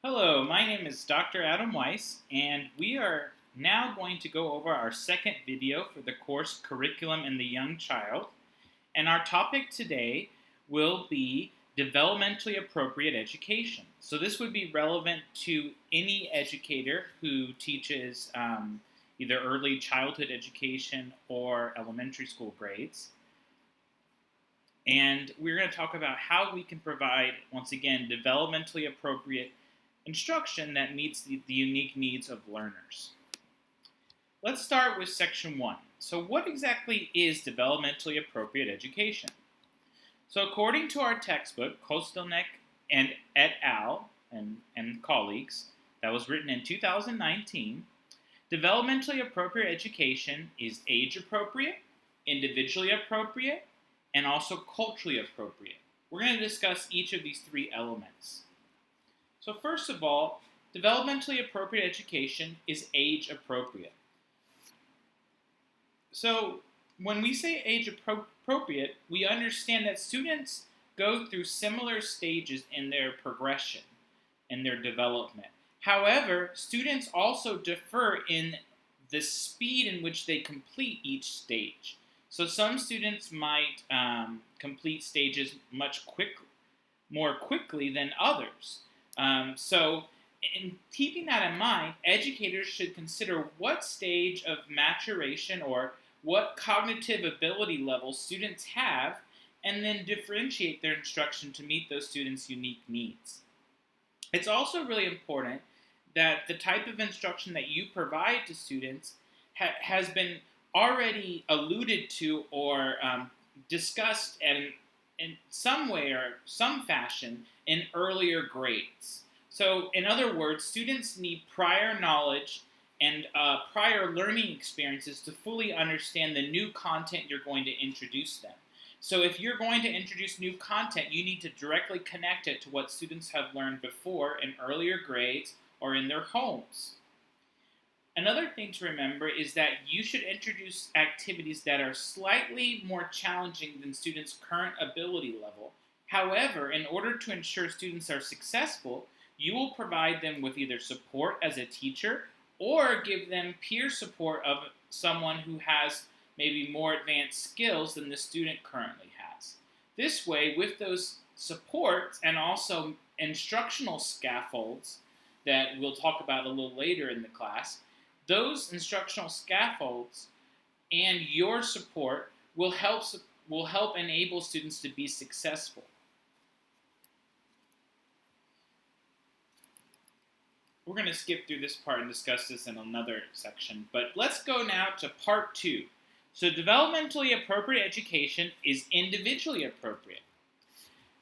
Hello, my name is Dr. Adam Weiss, and we are now going to go over our second video for the course Curriculum in the Young Child. And our topic today will be developmentally appropriate education. So this would be relevant to any educator who teaches either early childhood education or elementary school grades. And we're going to talk about how we can provide, once again, developmentally appropriate instruction that meets the unique needs of learners. Let's start with section 1. So what exactly is developmentally appropriate education? So according to our textbook, Kostelnik and et al. and colleagues, that was written in 2019, developmentally appropriate education is age appropriate, individually appropriate, and also culturally appropriate. We're going to discuss each of these three elements. So first of all, developmentally appropriate education is age appropriate. So when we say age appropriate, we understand that students go through similar stages in their progression, in their development. However, students also differ in the speed in which they complete each stage. So some students might complete stages more quickly than others. So in keeping that in mind, educators should consider what stage of maturation or what cognitive ability level students have, and then differentiate their instruction to meet those students' unique needs. It's also really important that the type of instruction that you provide to students has been already alluded to or discussed in some way or some fashion in earlier grades. So in other words, students need prior knowledge and prior learning experiences to fully understand the new content you're going to introduce them. So if you're going to introduce new content, you need to directly connect it to what students have learned before in earlier grades or in their homes. Another thing to remember is that you should introduce activities that are slightly more challenging than students' current ability level. However, in order to ensure students are successful, you will provide them with either support as a teacher or give them peer support of someone who has maybe more advanced skills than the student currently has. This way, with those supports and also instructional scaffolds that we'll talk about a little later in the class, those instructional scaffolds and your support will help enable students to be successful. We're going to skip through this part and discuss this in another section, but let's go now to part 2. So developmentally appropriate education is individually appropriate.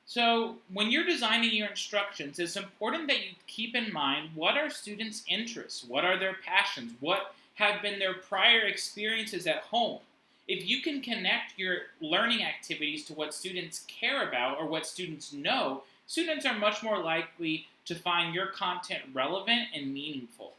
So when you're designing your instructions, it's important that you keep in mind what are students' interests, what are their passions, what have been their prior experiences at home. If you can connect your learning activities to what students care about or what students know, students are much more likely to find your content relevant and meaningful.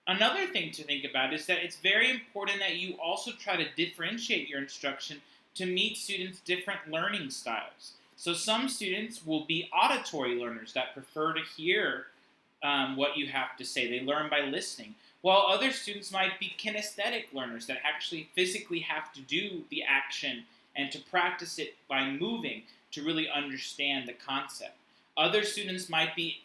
Another thing to think about is that it's very important that you also try to differentiate your instruction to meet students' different learning styles. So some students will be auditory learners that prefer to hear what you have to say. They learn by listening. While other students might be kinesthetic learners that actually physically have to do the action and to practice it by moving to really understand the concept. Other students might be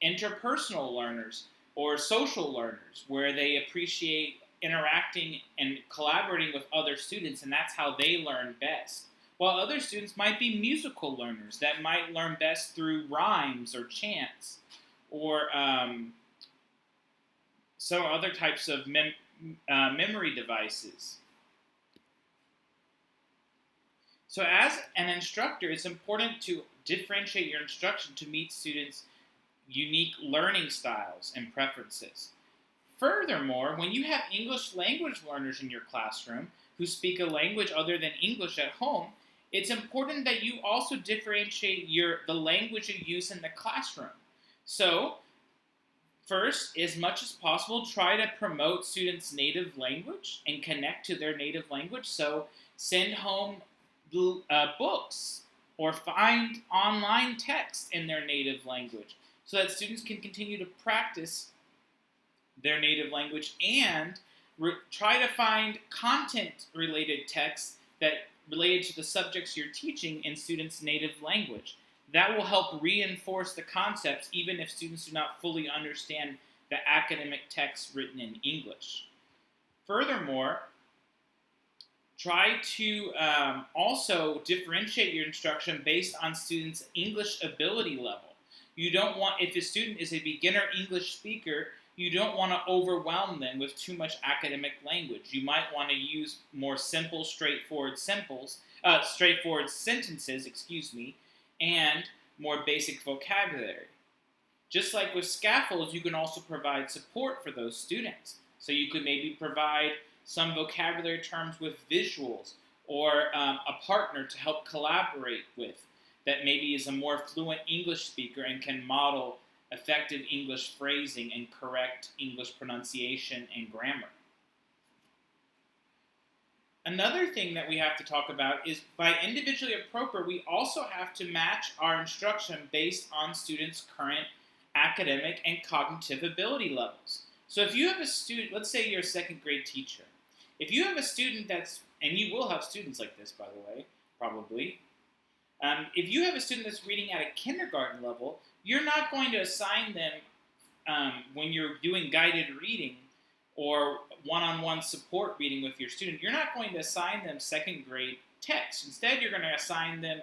interpersonal learners or social learners where they appreciate interacting and collaborating with other students, and that's how they learn best. While other students might be musical learners that might learn best through rhymes or chants or some other types of memory devices. So as an instructor, it's important to differentiate your instruction to meet students' unique learning styles and preferences. Furthermore, when you have English language learners in your classroom who speak a language other than English at home, it's important that you also differentiate the language you use in the classroom. So, first, as much as possible, try to promote students' native language and connect to their native language. So, send home books or find online text in their native language so that students can continue to practice their native language and try to find content-related texts that related to the subjects you're teaching in students' native language. That will help reinforce the concepts even if students do not fully understand the academic text written in English. Furthermore, try to also differentiate your instruction based on students' English ability level. You don't want, if a student is a beginner English speaker, you don't want to overwhelm them with too much academic language. You might want to use more simple, straightforward sentences, and more basic vocabulary. Just like with scaffolds, you can also provide support for those students. So you could maybe provide some vocabulary terms with visuals or a partner to help collaborate with that maybe is a more fluent English speaker and can model effective English phrasing and correct English pronunciation and grammar. Another thing that we have to talk about is by individually appropriate, we also have to match our instruction based on students' current academic and cognitive ability levels. So if you have a student, let's say you're a second grade teacher, if you have a student that's, and you will have students like this, by the way, probably, if you have a student that's reading at a kindergarten level, you're not going to assign them, when you're doing guided reading or one-on-one support reading with your student, you're not going to assign them second grade text. Instead, you're going to assign them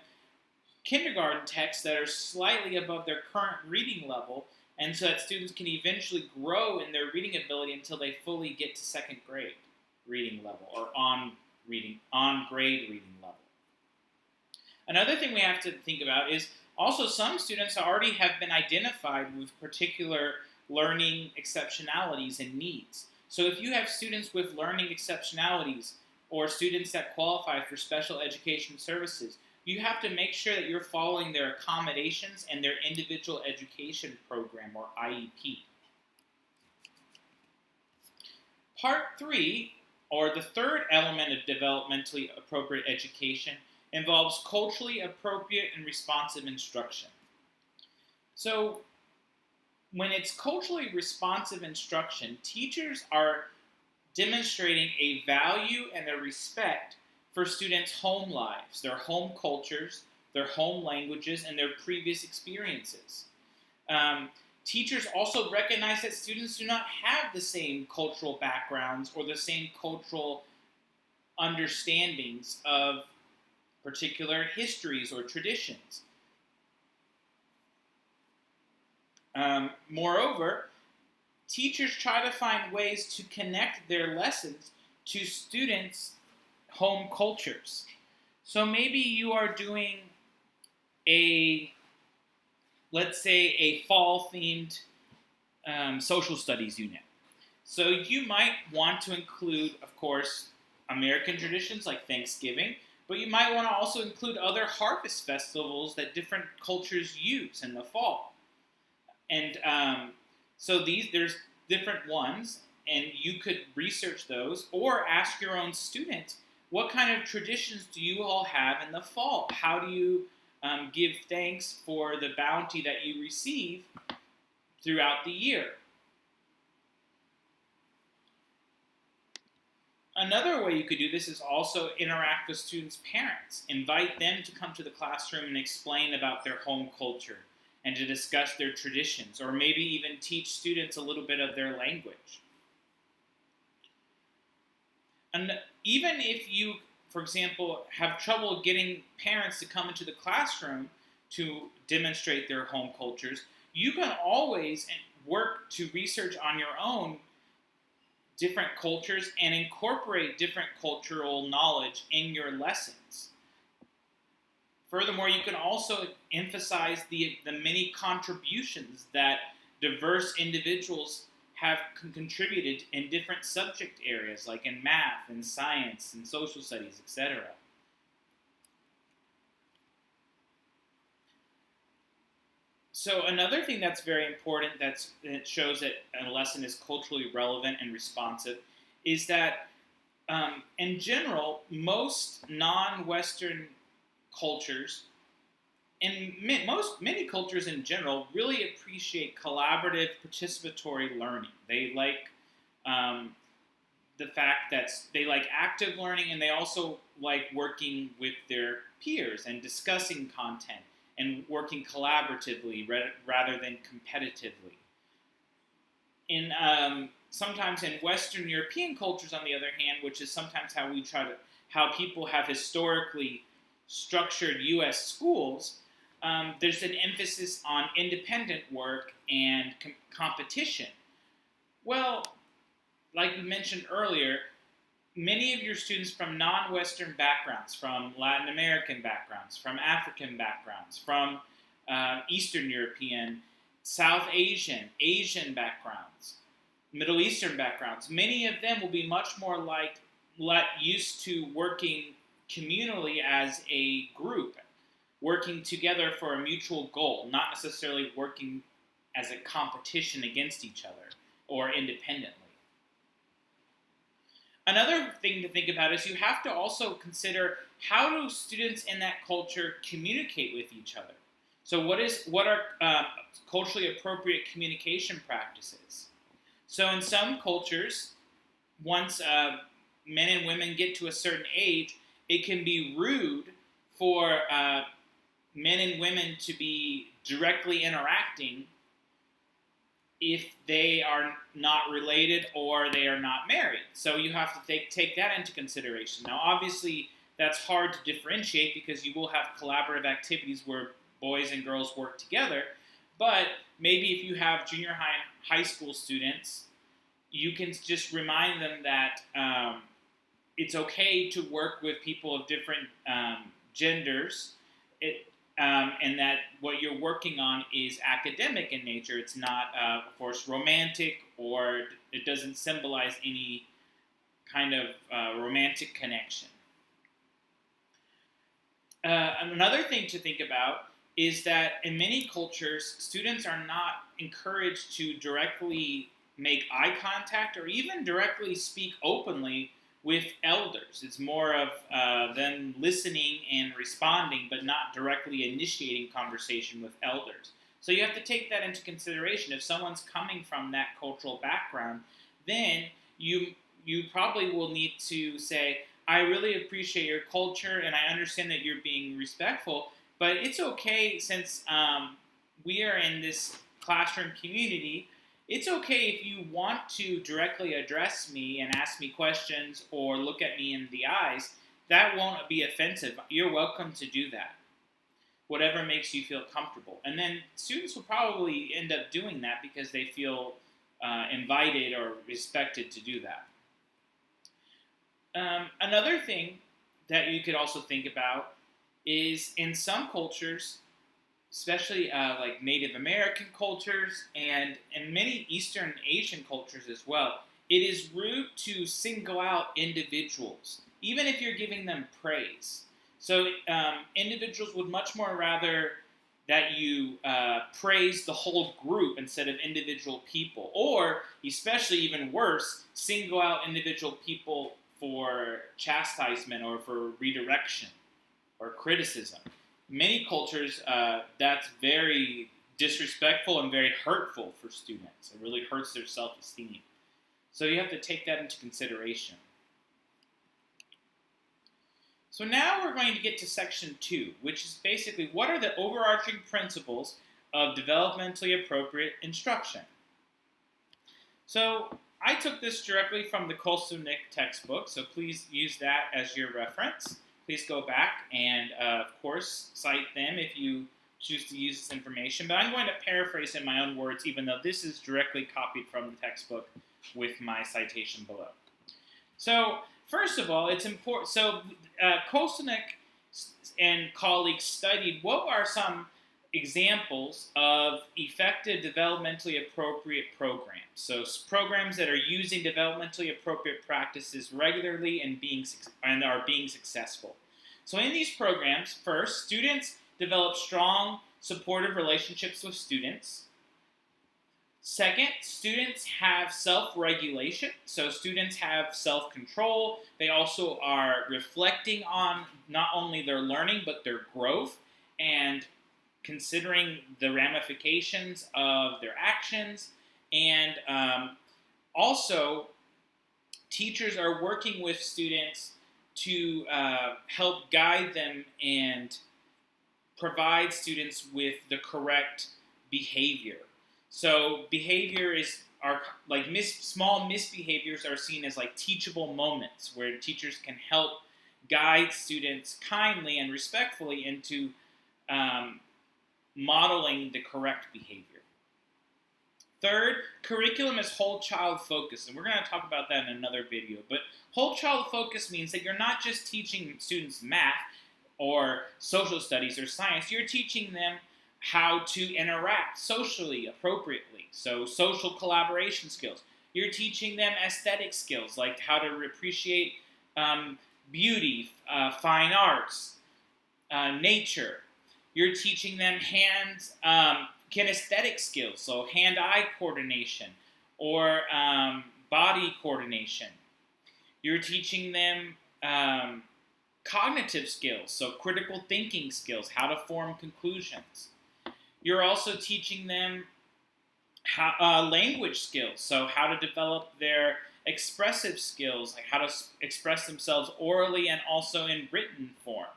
kindergarten texts that are slightly above their current reading level, and so that students can eventually grow in their reading ability until they fully get to second grade reading level or on grade reading level. Another thing we have to think about is also some students already have been identified with particular learning exceptionalities and needs. So if you have students with learning exceptionalities or students that qualify for special education services, you have to make sure that you're following their accommodations and their individual education program or IEP. Part 3, or the third element of developmentally appropriate education, involves culturally appropriate and responsive instruction. So when it's culturally responsive instruction, teachers are demonstrating a value and a respect for students' home lives, their home cultures, their home languages, and their previous experiences. Teachers also recognize that students do not have the same cultural backgrounds or the same cultural understandings of particular histories or traditions. Moreover, teachers try to find ways to connect their lessons to students' home cultures. So maybe you are doing let's say a fall-themed social studies unit. So you might want to include, of course, American traditions like Thanksgiving, but you might want to also include other harvest festivals that different cultures use in the fall. And so there's different ones, and you could research those or ask your own students, what kind of traditions do you all have in the fall? How do you give thanks for the bounty that you receive throughout the year? Another way you could do this is also interact with students' parents. Invite them to come to the classroom and explain about their home culture and to discuss their traditions, or maybe even teach students a little bit of their language. And even if you, for example, have trouble getting parents to come into the classroom to demonstrate their home cultures, you can always work to research on your own different cultures and incorporate different cultural knowledge in your lessons. Furthermore, you can also emphasize the many contributions that diverse individuals have contributed in different subject areas, like in math and science and social studies, etc. So another thing that's very important that shows that a lesson is culturally relevant and responsive is that, in general, most non-Western cultures and many cultures in general really appreciate collaborative, participatory learning. They like the fact that they like active learning, and they also like working with their peers and discussing content and working collaboratively rather than competitively. In sometimes in Western European cultures, on the other hand, which is sometimes how people have historically structured U.S. schools, there's an emphasis on independent work and competition. Well, like we mentioned earlier, many of your students from non-Western backgrounds, from Latin American backgrounds, from African backgrounds, from Eastern European, South Asian, Asian backgrounds, Middle Eastern backgrounds, many of them will be much more used to working communally as a group, working together for a mutual goal, not necessarily working as a competition against each other or independently. Another thing to think about is you have to also consider, how do students in that culture communicate with each other? So what are culturally appropriate communication practices? So in some cultures, once men and women get to a certain age, it can be rude for men and women to be directly interacting if they are not related or they are not married. So you have to take that into consideration. Now, obviously, that's hard to differentiate because you will have collaborative activities where boys and girls work together. But maybe if you have junior high school students, you can just remind them that it's okay to work with people of different genders. And that what you're working on is academic in nature. It's not, of course, romantic, or it doesn't symbolize any kind of romantic connection. Another thing to think about is that in many cultures, students are not encouraged to directly make eye contact or even directly speak openly with elders. It's more of them listening and responding, but not directly initiating conversation with elders. So you have to take that into consideration. If someone's coming from that cultural background, then you probably will need to say, I really appreciate your culture, and I understand that you're being respectful, but it's okay, since we are in this classroom community, it's okay if you want to directly address me and ask me questions or look at me in the eyes. That won't be offensive. You're welcome to do that. Whatever makes you feel comfortable. And then students will probably end up doing that because they feel invited or respected to do that. Another thing that you could also think about is, in some cultures, especially like Native American cultures and many Eastern Asian cultures as well, it is rude to single out individuals, even if you're giving them praise. So individuals would much more rather that you praise the whole group instead of individual people, or, especially even worse, single out individual people for chastisement or for redirection or criticism. Many cultures, that's very disrespectful and very hurtful for students. It really hurts their self-esteem. So you have to take that into consideration. So now we're going to get to section 2, which is basically, what are the overarching principles of developmentally appropriate instruction? So I took this directly from the Kostelnik textbook, so please use that as your reference. Please go back and, of course, cite them if you choose to use this information. But I'm going to paraphrase in my own words, even though this is directly copied from the textbook with my citation below. So, first of all, it's important. So, Kostelnik and colleagues studied what are some examples of effective developmentally appropriate programs. So, programs that are using developmentally appropriate practices regularly and are being successful. So in these programs, first, students develop strong, supportive relationships with students. Second, students have self-regulation. So students have self-control. They also are reflecting on not only their learning, but their growth, and considering the ramifications of their actions, and also teachers are working with students to help guide them and provide students with the correct behavior. So behavior are like small misbehaviors are seen as like teachable moments where teachers can help guide students kindly and respectfully into modeling the correct behavior. Third, curriculum is whole child focused, and we're going to talk about that in another video. But whole child focused means that you're not just teaching students math or social studies or science, you're teaching them how to interact socially appropriately. So social collaboration skills. You're teaching them aesthetic skills, like how to appreciate beauty, fine arts, nature. You're teaching them kinesthetic skills, so hand-eye coordination or body coordination. You're teaching them cognitive skills, so critical thinking skills, how to form conclusions. You're also teaching them language skills, so how to develop their expressive skills, like how to express themselves orally and also in written form.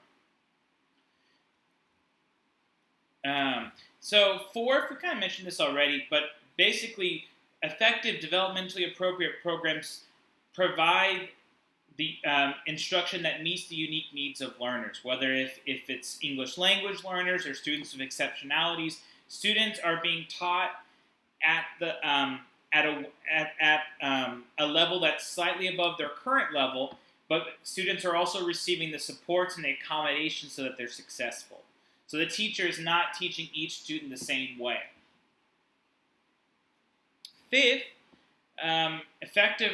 So fourth, we kind of mentioned this already, but basically effective developmentally appropriate programs provide the instruction that meets the unique needs of learners, whether if it's English language learners or students with exceptionalities. Students are being taught at a level that's slightly above their current level, but students are also receiving the supports and the accommodations so that they're successful. So the teacher is not teaching each student the same way. Fifth, effective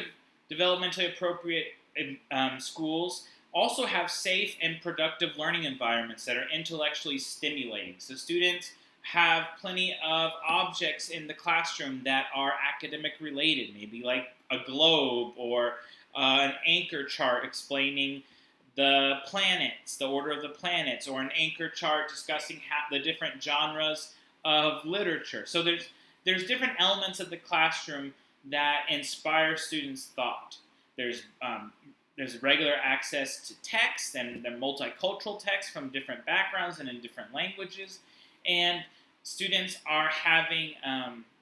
developmentally appropriate schools also have safe and productive learning environments that are intellectually stimulating. So students have plenty of objects in the classroom that are academic related, maybe like a globe or an anchor chart explaining the planets, the order of the planets, or an anchor chart discussing the different genres of literature. So there's different elements of the classroom that inspire students' thought. There's regular access to text and the multicultural text from different backgrounds and in different languages, and students are having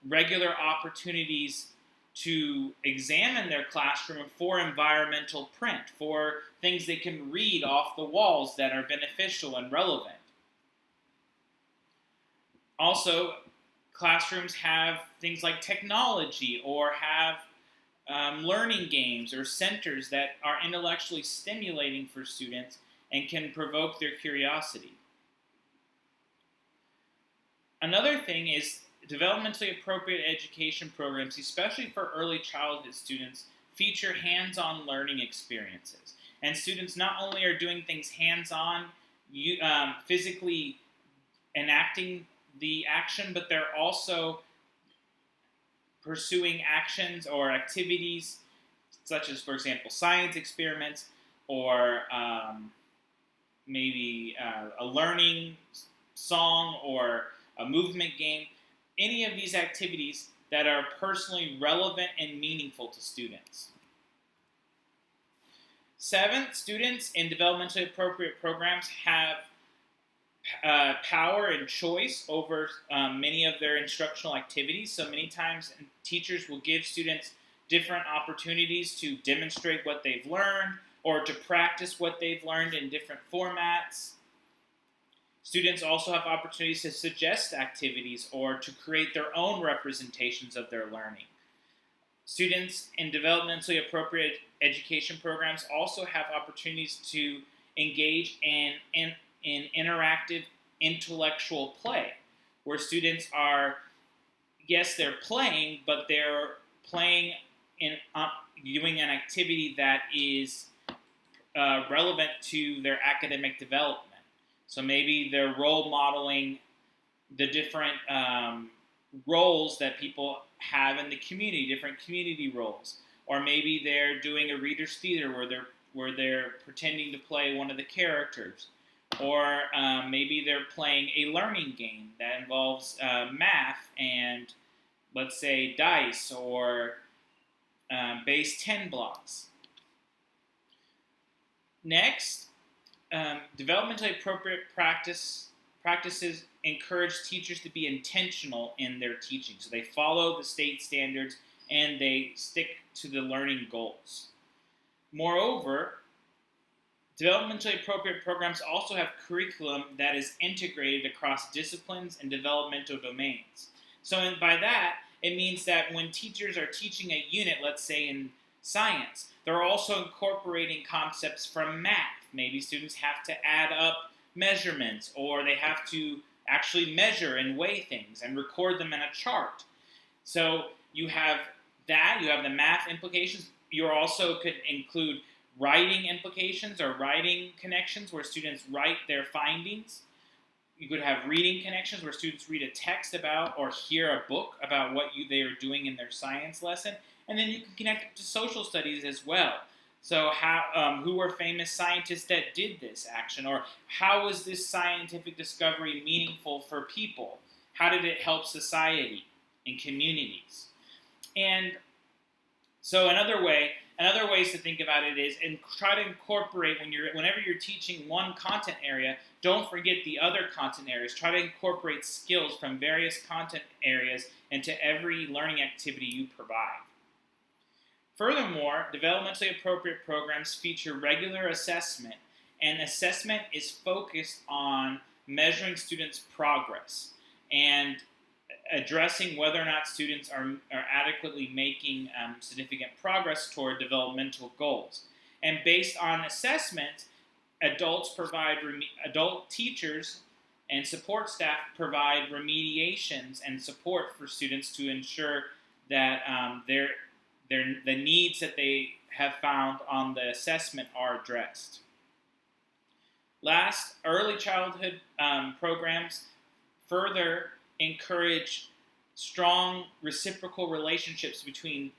regular opportunities to examine their classroom for environmental print, for things they can read off the walls that are beneficial and relevant. Also, classrooms have things like technology or have learning games or centers that are intellectually stimulating for students and can provoke their curiosity. Another thing is developmentally appropriate education programs, especially for early childhood students, feature hands-on learning experiences. And students not only are doing things hands-on, physically enacting the action, but they're also pursuing actions or activities such as, for example, science experiments or maybe a learning song or a movement game. Any of these activities that are personally relevant and meaningful to students. Seventh, students in developmentally appropriate programs have power and choice over many of their instructional activities. So many times teachers will give students different opportunities to demonstrate what they've learned or to practice what they've learned in different formats. Students also have opportunities to suggest activities or to create their own representations of their learning. Students in developmentally appropriate education programs also have opportunities to engage in interactive intellectual play, where students are, yes, they're playing, but they're playing in doing an activity that is relevant to their academic development. So maybe they're role modeling the different roles that people have in the community, different community roles. Or maybe they're doing a reader's theater where they're pretending to play one of the characters. Or maybe they're playing a learning game that involves math and, let's say, dice or base 10 blocks. Next, developmentally appropriate practices encourage teachers to be intentional in their teaching. So they follow the state standards and they stick to the learning goals. Moreover, developmentally appropriate programs also have curriculum that is integrated across disciplines and developmental domains. So by that, it means that when teachers are teaching a unit, let's say in science, they're also incorporating concepts from math. Maybe students have to add up measurements, or they have to actually measure and weigh things and record them in a chart. So you have that, you have the math implications. You also could include writing implications or writing connections where students write their findings. You could have reading connections where students read a text about or hear a book about what they are doing in their science lesson. And then you can connect it to social studies as well. So who were famous scientists that did this action? Or how was this scientific discovery meaningful for people? How did it help society and communities? And so another ways to think about it is, and try to incorporate whenever you're teaching one content area, don't forget the other content areas. Try to incorporate skills from various content areas into every learning activity you provide. Furthermore, developmentally appropriate programs feature regular assessment, and assessment is focused on measuring students' progress and addressing whether or not students are adequately making significant progress toward developmental goals. And based on assessment, adult teachers and support staff provide remediations and support for students to ensure that the needs that they have found on the assessment are addressed. Last, early childhood programs further encourage strong reciprocal relationships between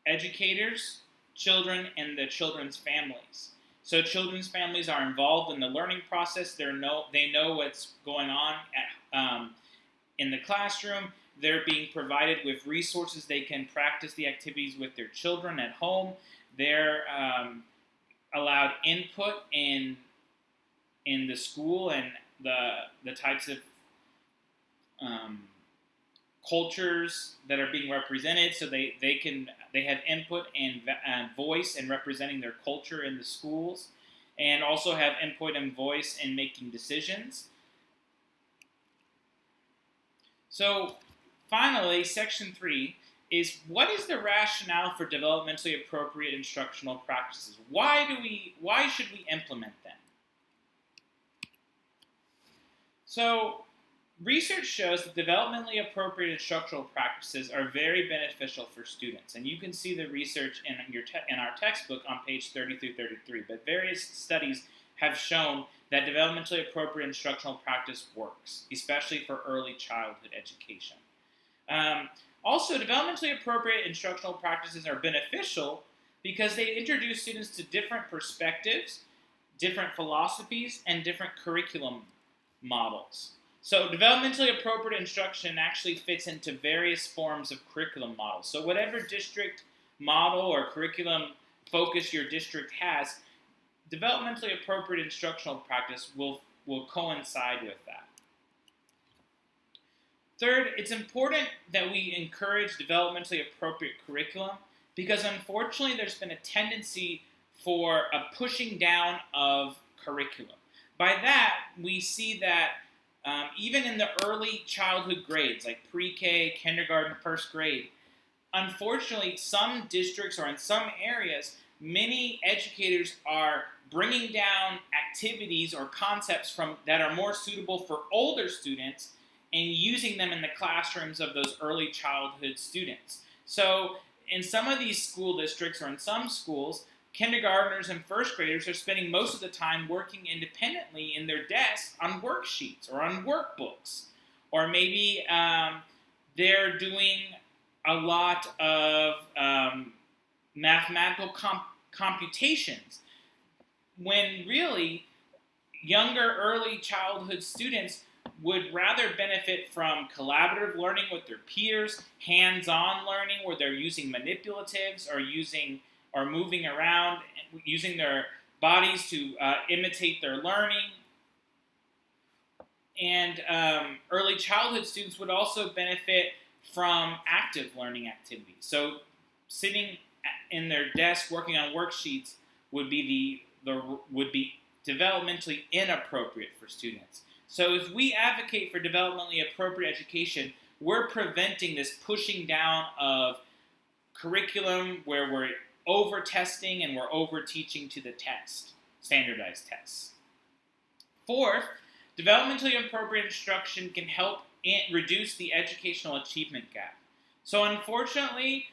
educators, children, and the children's families. So children's families are involved in the learning process. They know what's going on in the classroom. They're being provided with resources. They can practice the activities with their children at home. They're allowed input in the school and the types of cultures that are being represented, so they have input and voice in representing their culture in the schools, and also have input and voice in making decisions. So finally, section 3 is, what is the rationale for developmentally appropriate instructional practices? Why should we implement them? So research shows that developmentally appropriate instructional practices are very beneficial for students, and you can see the research in our textbook on page 30 through 33. But various studies have shown that developmentally appropriate instructional practice works, especially for early childhood education. Also, developmentally appropriate instructional practices are beneficial because they introduce students to different perspectives, different philosophies, and different curriculum models. So developmentally appropriate instruction actually fits into various forms of curriculum models. So whatever district model or curriculum focus your district has, developmentally appropriate instructional practice will coincide with that. Third, it's important that we encourage developmentally appropriate curriculum because unfortunately there's been a tendency for a pushing down of curriculum. By that, we see that even in the early childhood grades, like pre-K, kindergarten, first grade, unfortunately, some districts or in some areas, many educators are bringing down activities or concepts that are more suitable for older students and using them in the classrooms of those early childhood students. So in some of these school districts or in some schools, kindergartners and first graders are spending most of the time working independently in their desks on worksheets or on workbooks. Or maybe they're doing a lot of mathematical computations, when really younger early childhood students would rather benefit from collaborative learning with their peers, hands-on learning where they're using manipulatives or moving around, using their bodies to imitate their learning. And early childhood students would also benefit from active learning activities. So sitting in their desk working on worksheets would be developmentally inappropriate for students. So if we advocate for developmentally appropriate education, we're preventing this pushing down of curriculum where we're over-testing and we're over-teaching to the test, standardized tests. Fourth, developmentally appropriate instruction can help reduce the educational achievement gap. So unfortunately,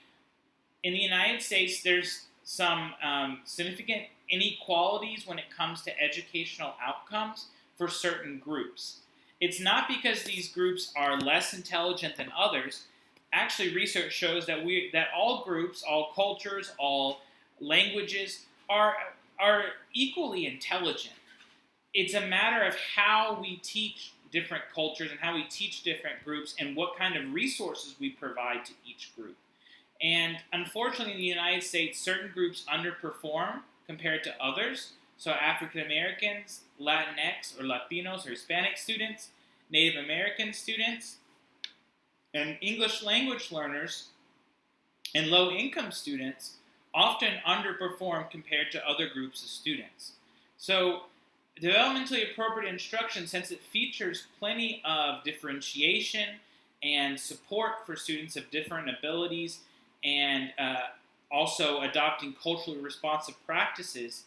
in the United States, there's some significant inequalities when it comes to educational outcomes for certain groups. It's not because these groups are less intelligent than others. Actually, research shows that all groups, all cultures, all languages are equally intelligent. It's a matter of how we teach different cultures and how we teach different groups and what kind of resources we provide to each group. And unfortunately, in the United States, certain groups underperform compared to others. So African Americans, Latinx or Latinos or Hispanic students, Native American students, and English language learners and low-income students often underperform compared to other groups of students. So developmentally appropriate instruction, since it features plenty of differentiation and support for students of different abilities and also adopting culturally responsive practices,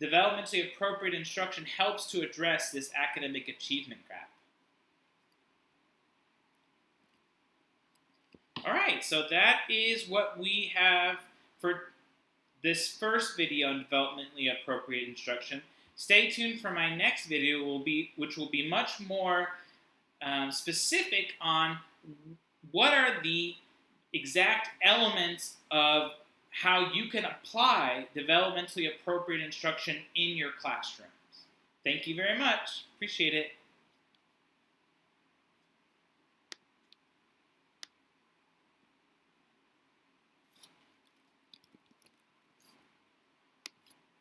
developmentally appropriate instruction helps to address this academic achievement gap. All right, so that is what we have for this first video on developmentally appropriate instruction. Stay tuned for my next video, which will be much more specific on what are the exact elements of how you can apply developmentally appropriate instruction in your classrooms. Thank you very much. Appreciate it.